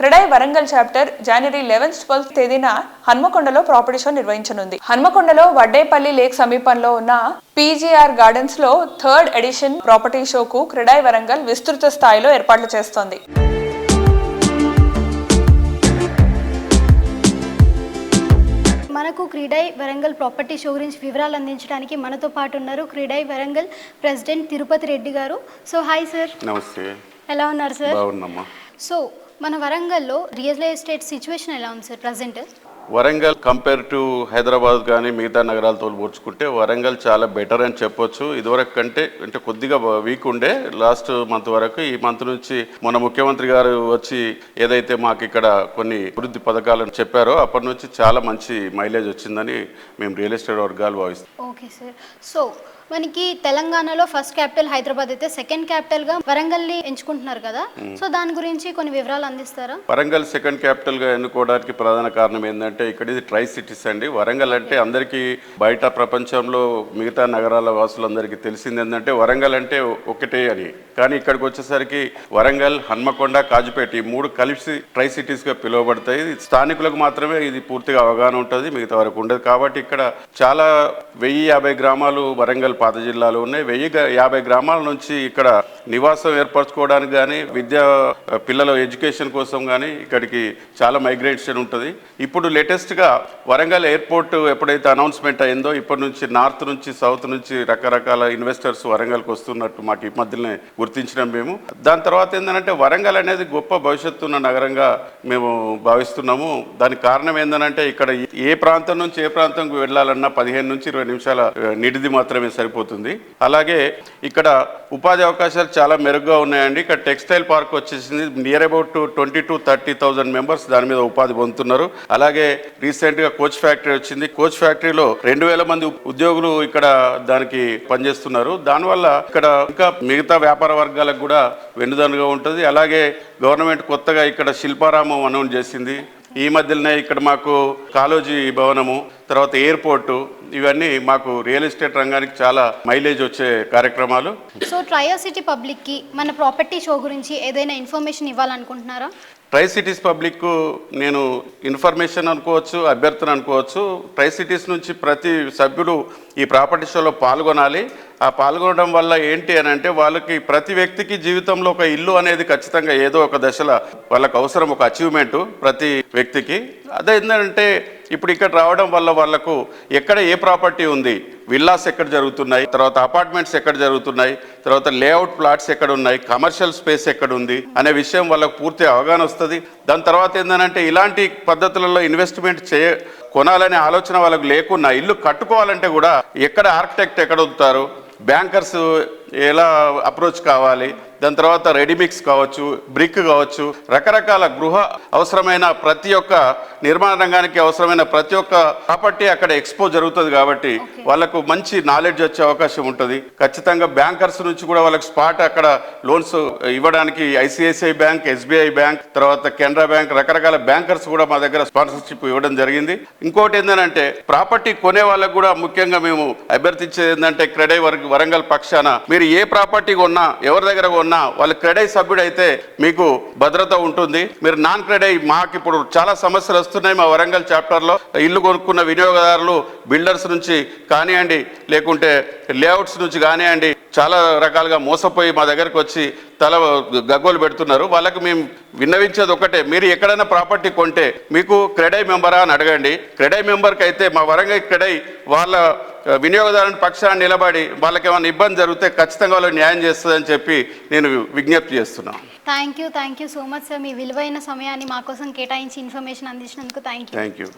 CREDAI Warangal chapter జనవరి 11-12 తేదీన హన్మకొండలో ప్రాపర్టీ షో నిర్వహించనుంది. హన్మకొండలో వడ్డేపల్లి లేక్ సమీపంలో ఉన్న పీజీఆర్ గార్డెన్స్ లో 3rd ఎడిషన్ ప్రాపర్టీ షోకు క్రెడై వరంగల్ విస్తృత స్థాయిలో ఏర్పాట్లు చేస్తోంది. మనకు క్రెడై వరంగల్ ప్రాపర్టీ షో గురించి వివరాలు అందించడానికి మనతో పాటు ఉన్నారు క్రెడై వరంగల్ ప్రెసిడెంట్ తిరుపతి రెడ్డి గారు. So hi sir. నమస్తే. ఎలా ఉన్నారు సార్? బాగున్నామ్మా. సో మన వరంగల్లో రియల్ ఎస్టేట్ సిచ్యువేషన్ ఎలా ఉంది sir present? Warangal compare to Hyderabad కానీ మిగతా నగరాలతో పోల్చుకుంటే వరంగల్ చాలా బెటర్ అని చెప్పొచ్చు. ఇదివరకు కంటే అంటే కొద్దిగా వీక్ ఉండే లాస్ట్ మంత్ వరకు. ఈ మంత్ నుంచి మన ముఖ్యమంత్రి గారు వచ్చి ఏదైతే మాకు ఇక్కడ కొన్ని అభివృద్ధి పథకాలను చెప్పారో అప్పటి నుంచి చాలా మంచి మైలేజ్ వచ్చిందని మేము రియల్ ఎస్టేట్ వర్గాలు భావిస్తాం. Okay sir. సో మనకి తెలంగాణలో ఫస్ట్ క్యాపిటల్ హైదరాబాద్ అయితే సెకండ్ క్యాపిటల్గా వరంగల్ని ఎంచుకుంటున్నారు కదా, సో దాని గురించి కొన్ని వివరాలు అందిస్తారా? వరంగల్ సెకండ్ క్యాపిటల్గా ఎన్నుకోవడానికి ప్రధాన కారణం ఏంటంటే ఇక్కడ ఇది ట్రై సిటీస్ అండి. వరంగల్ అంటే అందరికీ బయట ప్రపంచంలో మిగతా నగరాల వాసులందరికీ తెలిసింది ఏంటంటే వరంగల్ అంటే ఒకటే అని. కానీ ఇక్కడికి వచ్చేసరికి వరంగల్, హన్మకొండ, కాజుపేట ఈ 3 కలిసి ట్రై సిటీస్గా పిలువబడతాయి. స్థానికులకు మాత్రమే ఇది పూర్తిగా అవగాహన ఉంటుంది, మిగతా వరకు ఉండదు. కాబట్టి ఇక్కడ చాలా 1050 గ్రామాలు వరంగల్ పాత జిల్లాలో ఉన్నాయి. 1050 గ్రామాల నుంచి ఇక్కడ నివాసం ఏర్పరచుకోవడానికి కానీ విద్యా పిల్లల ఎడ్యుకేషన్ కోసం కానీ ఇక్కడికి చాలా మైగ్రేషన్ ఉంటుంది. ఇప్పుడు లేటెస్ట్గా వరంగల్ ఎయిర్పోర్ట్ ఎప్పుడైతే అనౌన్స్మెంట్ అయిందో ఇప్పటి నుంచి నార్త్ నుంచి సౌత్ నుంచి రకరకాల ఇన్వెస్టర్స్ వరంగల్కి వస్తున్నట్టు మాకు ఈ మధ్యనే గుర్తించినాం మేము. దాని తర్వాత ఏంటంటే వరంగల్ అనేది గొప్ప భవిష్యత్తు ఉన్న నగరంగా మేము భావిస్తున్నాము. దానికి కారణం ఏంటంటే ఇక్కడ ఏ ప్రాంతం నుంచి ఏ ప్రాంతంకి వెళ్ళాలన్నా 15 నుంచి 20 నిమిషాల నిడిది మాత్రమే సరిపోతుంది. అలాగే ఇక్కడ ఉపాధి అవకాశాలు చాలా మెరుగ్గా ఉన్నాయండి. ఇక్కడ టెక్స్టైల్ పార్క్ వచ్చేసింది. నియర్ అబౌట్ 20,000 to 30,000 మెంబర్స్ దాని మీద ఉపాధి పొందుతున్నారు. అలాగే రీసెంట్గా కోచ్ ఫ్యాక్టరీ వచ్చింది. కోచ్ ఫ్యాక్టరీలో 2,000 మంది ఉద్యోగులు ఇక్కడ దానికి పనిచేస్తున్నారు. దానివల్ల ఇక్కడ ఇంకా మిగతా వ్యాపార వర్గాలకు కూడా వెన్నుదన్నుగా ఉంటుంది. అలాగే గవర్నమెంట్ కొత్తగా ఇక్కడ శిల్పారామం అనౌన్స్ చేసింది. ఈ మధ్యలోనే ఇక్కడ మాకు కాలోజీ భవనము, తర్వాత ఎయిర్పోర్టు, ఇవన్నీ మాకు రియల్ ఎస్టేట్ రంగానికి చాలా మైలేజ్ వచ్చే కార్యక్రమాలు. సో ట్రయో సిటీ పబ్లిక్కి మన ప్రాపర్టీ షో గురించి ఏదైనా ఇన్ఫర్మేషన్ ఇవ్వాలనుకుంటున్నారా? ట్రై సిటీస్ పబ్లిక్ నేను ఇన్ఫర్మేషన్ అనుకోవచ్చు, అభ్యర్థన అనుకోవచ్చు. ట్రై సిటీస్ నుంచి ప్రతి సభ్యుడు ఈ ప్రాపర్టీ షోలో పాల్గొనాలి. ఆ పాల్గొనడం వల్ల ఏంటి అని అంటే వాళ్ళకి ప్రతి వ్యక్తికి జీవితంలో ఒక ఇల్లు అనేది ఖచ్చితంగా ఏదో ఒక దశలో వాళ్ళకు అవసరం, ఒక అచీవ్మెంటు ప్రతి వ్యక్తికి. అదే ఏంటంటే ఇప్పుడు ఇక్కడ రావడం వల్ల వాళ్ళకు ఎక్కడ ఏ ప్రాపర్టీ ఉంది, విల్లాస్ ఎక్కడ జరుగుతున్నాయి, తర్వాత అపార్ట్మెంట్స్ ఎక్కడ జరుగుతున్నాయి, తర్వాత లేఅవుట్ ప్లాట్స్ ఎక్కడ ఉన్నాయి, కమర్షియల్ స్పేస్ ఎక్కడ ఉంది అనే విషయం వాళ్ళకు పూర్తి అవగాహన వస్తుంది. దాని తర్వాత ఏంటంటే ఇలాంటి పద్ధతులలో ఇన్వెస్ట్మెంట్ కొనాలనే ఆలోచన వాళ్ళకు లేకున్నా ఇల్లు కట్టుకోవాలంటే కూడా ఎక్కడ ఆర్కిటెక్ట్ ఎక్కడ వదులుతారు, బ్యాంకర్స్ ఎలా అప్రోచ్ కావాలి, దాని తర్వాత రెడీమిక్స్ కావచ్చు, బ్రిక్ కావచ్చు, రకరకాల గృహ అవసరమైన ప్రతి ఒక్క నిర్మాణ రంగానికి అవసరమైన ప్రతి ఒక్క ప్రాపర్టీ అక్కడ ఎక్స్పో జరుగుతుంది. కాబట్టి వాళ్ళకు మంచి నాలెడ్జ్ వచ్చే అవకాశం ఉంటుంది. ఖచ్చితంగా బ్యాంకర్స్ నుంచి కూడా వాళ్ళకి స్పాట్ అక్కడ లోన్స్ ఇవ్వడానికి ఐసిఐసిఐ బ్యాంక్, ఎస్బీఐ బ్యాంక్, తర్వాత కెనరా బ్యాంక్, రకరకాల బ్యాంకర్స్ కూడా మా దగ్గర స్పాన్సర్షిప్ ఇవ్వడం జరిగింది. ఇంకోటి ఏంటంటే ప్రాపర్టీ కొనే వాళ్ళకు కూడా ముఖ్యంగా మేము అభ్యర్థించేది ఏంటంటే క్రెడై వరంగల్ పక్షాన మీరు ఏ ప్రాపర్టీ కొన్నా, ఎవరి దగ్గర కొన్నా వాళ్ళు క్రెడై సభ్యుడు అయితే మీకు భద్రత ఉంటుంది. మీరు నాన్ క్రెడై, మాకు ఇప్పుడు చాలా సమస్యలు వస్తున్నాయి మా వరంగల్ చాప్టర్లో. ఇల్లు కొనుక్కున్న వినియోగదారులు బిల్డర్స్ నుంచి కానివ్వండి, లేకుంటే లేఅవుట్స్ నుంచి కానివ్వండి, చాలా రకాలుగా మోసపోయి మా దగ్గరకు వచ్చి తల గగ్గోలు పెడుతున్నారు. వాళ్ళకి మేము విన్నవించేది ఒకటే, మీరు ఎక్కడైనా ప్రాపర్టీ కొంటే మీకు క్రెడై మెంబరా అని అడగండి. క్రెడై మెంబర్కి అయితే మా వరంగల్ క్రెడై వాళ్ళ వినియోగదారుని పక్షాన్ని నిలబడి వాళ్ళకి ఏమైనా ఇబ్బంది జరిగితే ఖచ్చితంగా వాళ్ళు న్యాయం చేస్తుందని చెప్పి నేను విజ్ఞప్తి చేస్తున్నాను. Thank you so much sir. మీ విలువైన సమయాన్ని మా కోసం కేటాయించి ఇన్ఫర్మేషన్ అందించినందుకు థ్యాంక్ యూ.